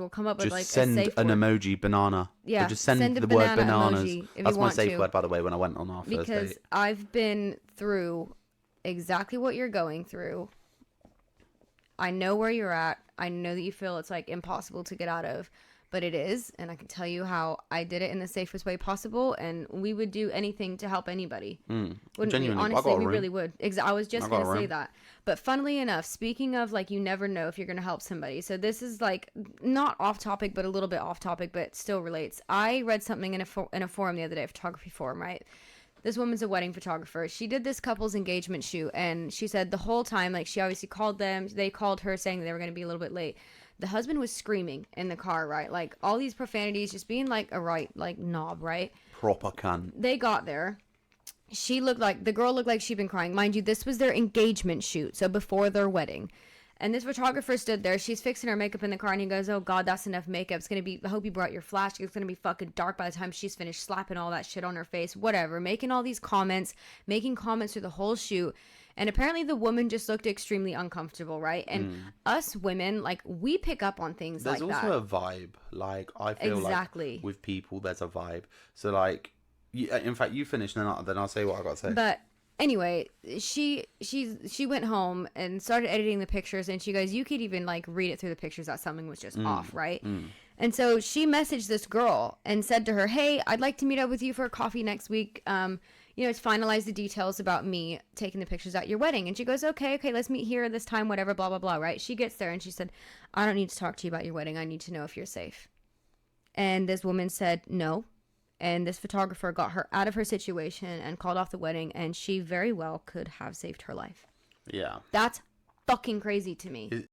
we'll come up with Just like a send safe an word. emoji banana. Yeah, Or just send send a the word banana bananas. emoji if That's you my want safe to. word, by the way, when I went on our first Because date. I've been through exactly what you're going through. I know where you're at. I know that you feel it's like impossible to get out of, but it is. And I can tell you how I did it in the safest way possible. And we would do anything to help anybody. Wouldn't we? Genuinely, I Honestly, got a we room. really would. I was I just got going a to say room. that. But funnily enough, speaking of like, you never know if you're going to help somebody. So this is like not off topic, but a little bit off topic, but still relates. I read something in a forum the other day, a photography forum, right? This woman's a wedding photographer. She did this couple's engagement shoot, and she said the whole time, like, she obviously called them. They called her saying they were going to be a little bit late. The husband was screaming in the car, right? Like, all these profanities, just being like a right, like, knob, right? Proper cunt. They got there. The girl looked like she'd been crying. Mind you, this was their engagement shoot, so before their wedding. And this photographer stood there. She's fixing her makeup in the car, and he goes, "Oh God, that's enough makeup. It's gonna be. I hope you brought your flash. It's gonna be fucking dark by the time she's finished slapping all that shit on her face. Whatever." Making all these comments, making comments through the whole shoot. And apparently, the woman just looked extremely uncomfortable, right? And us women, like, we pick up on things There's like also that. a vibe. Like, I feel Exactly. like with people, there's a vibe. So, like, in fact, you finish, then I'll say what I got to say. But anyway, she went home and started editing the pictures, and she goes, "You could even like read it through the pictures that something was just off, right?" And so she messaged this girl and said to her, "Hey, I'd like to meet up with you for a coffee next week. To finalize the details about me taking the pictures at your wedding." And she goes, okay, let's meet here this time, whatever, blah, blah, blah, right? She gets there and she said, "I don't need to talk to you about your wedding. I need to know if you're safe." And this woman said no. And this photographer got her out of her situation and called off the wedding, and she very well could have saved her life. Yeah. That's fucking crazy to me.